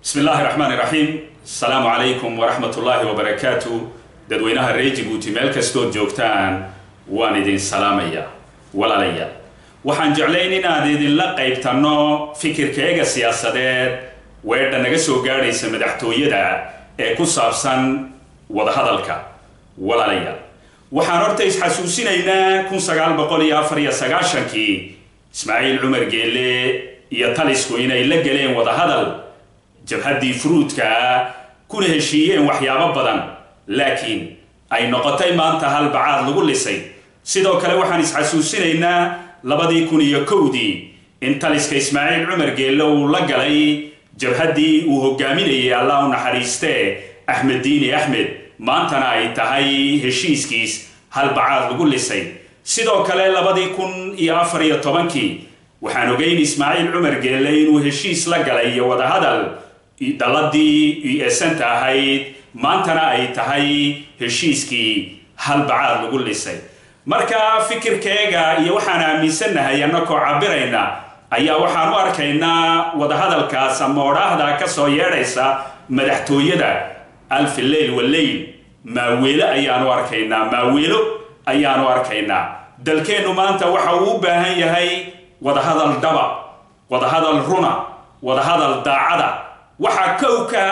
بسم الله الرحمن الرحيم. السلام عليكم ورحمة الله وبركاته. دادوينها ريجي بوتي ملك ستود جوكتان واندين سلامية ولا ليا وحان جعليننا ديدين لقايبتانو فكر كيغا سياسادات ويردا نغسو غاريسا مدحتويدا ee ku saabsan wada hadalka walaalaya waxaan horta isxasuusinaynaa 1994 Ismaaciil Cumar Geelle iyo talisku inay la galeen wada hadal jabhadii fruudka kuna heshiiyeen waxyaabo badan laakiin ay noqotay maanta hal bacaad lagu lisay sidoo kale waxaan isxasuusinaynaa 2001 in taliska Ismaaciil Cumar Geelle uu la galay jabhadii uu hogaaminayay Allah u naxariistay Ahmed Diini Ahmed maantana ay tahay heshiiskiis hal bacaad lagu lisay sidoo kale 2014 waxaan ogeyn Ismaaciil Cumar Geelle inuu heshiis la galay wada hadal daladii ESN ahayd maantana ay tahay heshiiskii hal bacaad lagu lisay marka fikirkayga iyo waxaan aaminsanahay annagoo cabirayna ayaa waxaan u arkaynaa wada hadalkaas ama oraahda ka soo yeedhaysa madaxtooyada alf leyl waleyl maaweelo ayaanu arkaynaa dalkeenu maanta waxa uu u baahan yahay wada hadal dhaba wada hadal runa wada hadal daacada waxa kowka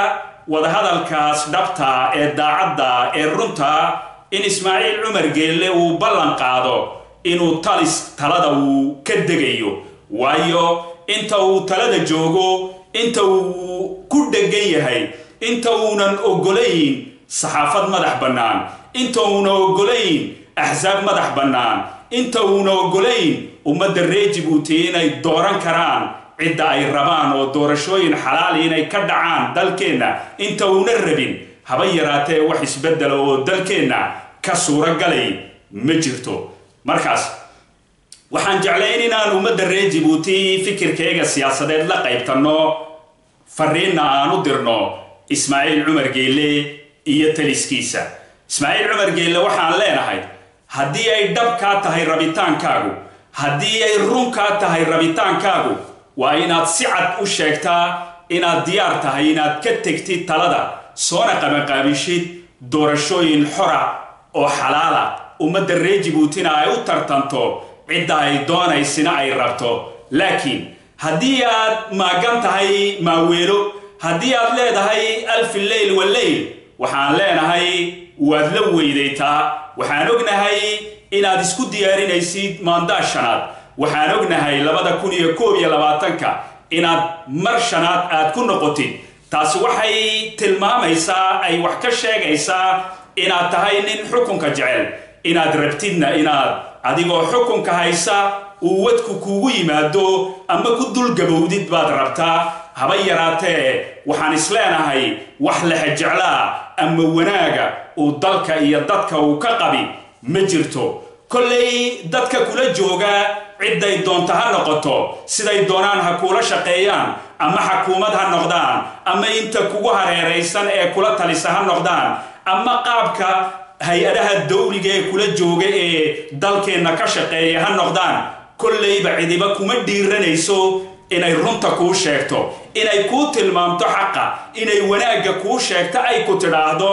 wada hadalkaas dhabta ee daacada ee runta in Ismaaciil Cumar Geelle uu ballan qaado inuu talada uu ka degayo waayo inta uu talada joogo inta uu ku dhagan yahay inta uunan ogolayn saxaafad madax bannaan inta uunan ogolayn ahzaab madax bannaan inta uunan ogolayn ummadda reer Djibouti inay dooran karaan cidda ay rabaan oo doorashooyin xalaal inay ka dhacaan dalkeena inta uunan rabin haba yaraatee wax isbedel oo dalkeena ka suura galay ma jirto markaas waxaan jeclayn inaan ummadda reer Djibouti fikirkayga siyaasadeed la qaybtano fariina aan u dirno Ismaaciil Cumar Geelle iyo taliskiisa Ismaaciil Cumar Geelle waxaan leenahay haddii ay dhab ka tahay rabitaankaagu haddii ay run ka tahay rabitaankaagu waa inaad si cad u sheegtaa inaad diyaar tahay inaad ka tagtid talada soona qabanqaabishid doorashooyin xora oo xalaala ummadda reer Djiboutina ay u tartanto cidda ay doonaysina ay rabto laakiin haddii aad maagan tahay maaweelo haddii aad leedahay alf leyl waleyl waxaan leenahay waad la weydaytaa waxaan ognahay inaad isku diyaarinaysid maandaashanaad waxaan ognahay 2021 inaad mar shanaad aad ku noqotid taas waxay tilmaamaysaa ay wax ka sheegaysaa inaad tahay nin xukunka jecel inaad rabtidna inaad adigoo xukunka haysa uu wadku kuugu yimaado ama ku dul gabowdid baad rabtaa haba yaraatee waxaan isleenahay wax la jeclaa ama wanaaga uu dalka iyo dadka uu ka qabi ma jirto kolley dadka kula jooga ciday doonta ha noqoto siday doonaan ha kula shaqeeyaan ama xukuumad ha noqdaan ama inta kugu hareeraysan ee kula talisa ha noqdaan ama qaabka hay-adaha dawliga ee kula jooga ee dalkeena ka shaqeeya ha noqdaan kolleyba cidiba kuma dhiiranayso inay runta kuu sheegto inay kuu tilmaamto xaqa inay wanaaga kuu sheegto ay ku tidhaahdo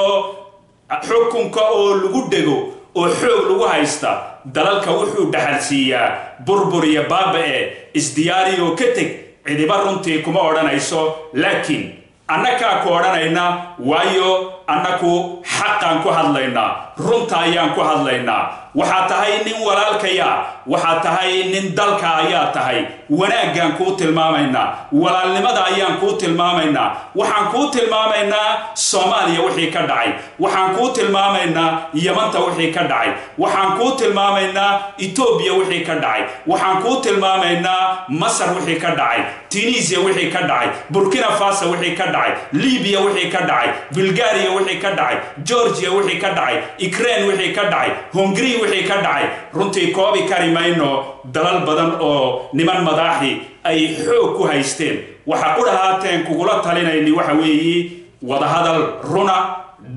xukunka oo lagu dhego oo xoog lagu haysta dalalka wuxuu dhaxalsiiyaa burbur iyo baaba'e isdiyaari oo ka teg cidiba runtii kuma odhanayso laakiin annagaa ku odhanayna waayo annagu xaqaan ku hadlaynaa runta ayaan ku hadlaynaa waxaa tahay nin walaalkaya waxaa tahay nin dalka ayaa tahay wanaaggaan kuu tilmaamaynaa walaalnimada ayaan kuu tilmaamaynaa waxaan kuu tilmaamaynaa Soomaaliya wixii ka dhacay waxaan kuu tilmaamaynaa Yamanta wixii ka dhacay waxaan kuu tilmaamaynaa Ethiopia wixii ka dhacay waxaan kuu tilmaamaynaa Masar wixii ka dhacay Tunisia wixii ka dhacay Burkina Faso wixii ka dhacay Libya wixii ka dhacay Bulgaria wixii ka dhacay Georgia wixii ka dhacay Ukraine wixii ka dhacay Hungary wixii ka dhacay runtii koobi kari mayno dalal badan oo niman madaxi ay xoog ku haysteen waxa ku dhahaateen kugula talinayni waxa weeyi wada hadal runa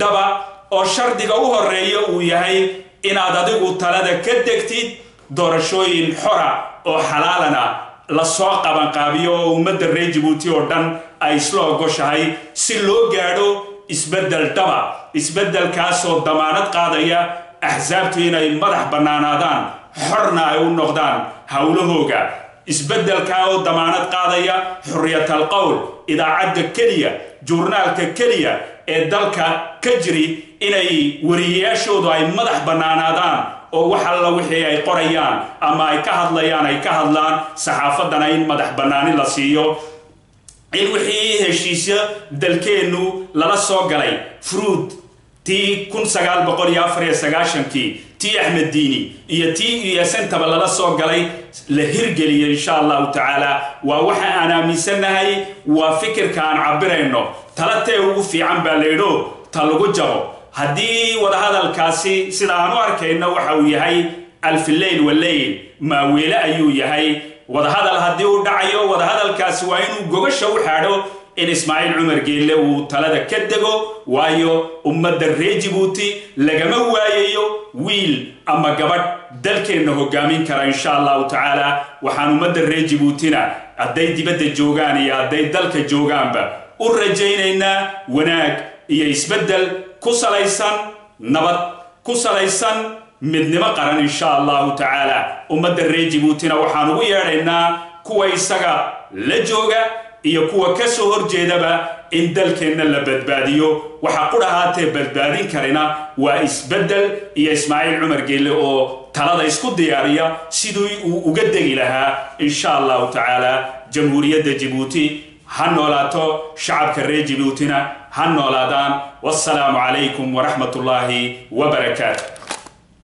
dhaba oo shardiga u horeeyo uu yahay inaad adigu talada ka degtid doorashooyin xora oo xalaalana la soo qaban qaabiyo ummadda reer Djibouti oo dhan ay isla ogoshahay si loo gaadho isbeddel dhaba isbeddelkaasoo damaanad qaadaya axsaabtu inay madax bannaanaadaan xorna ay u noqdaan howlahooga isbeddelkaa oo damaanad qaadaya xurriyatal qowl idaacadda keliya journaalka keliya ee dalka ka jiri inay wariyayaashoodu ay madax bannaanaadaan oo wax alla wixii ay qorayaan ama ay ka hadlayaan ay ka hadlaan saxaafaddana in madax bannaani la siiyo in wixii heshiisyo dalkeennu lala soo galay fruud tii 1994 tii Axmed Diini iyo tii USNtaba lala soo galay la hirgeliyo insha Allah taala waa waxa aan aaminsanahay waa fikirka aan cabirayno talatee ugu fiican baa leedo talagu jabo haddii wada hadalkaasi sida aan u arkayno waxa uu yahay alf layl walayl ma weela ayuu yahay wada hadal haddii uu dhacayo wada hadalkaasi waa inuu gogasho u xaadho in Ismaaciil Cumar Geelle uu talada ka dego waayo ummadda reer Djibouti lagama waayayo wiil ama gabadh dalkeena hogaamin kara insha Allah taala waxaan ummadda reer Djiboutina hadday dibadda joogaan iyo hadday dalka joogaanba u rajaynaynaa wanaag iyo isbeddel ku salaysan nabad ku salaysan midnimo qaran insha Allah taala ummadda reer Djiboutina waxaan ugu yeedhaynaa kuwa isaga la jooga iyo kuwa ka soo horjeedaba in dalkeena la badbaadiyo waxa qurahaatee badbaadin karina waa isbeddel iyo Ismaaciil Cumar Geelle oo talada isku diyaariya sidoo uu uga degi lahaa insha Allah taala jamhuuriyadda Djibouti ha noolaato shacabka reer Djiboutina ha noolaadaan wassalaamu calaykum wa rahmatullahi wa barakaatuh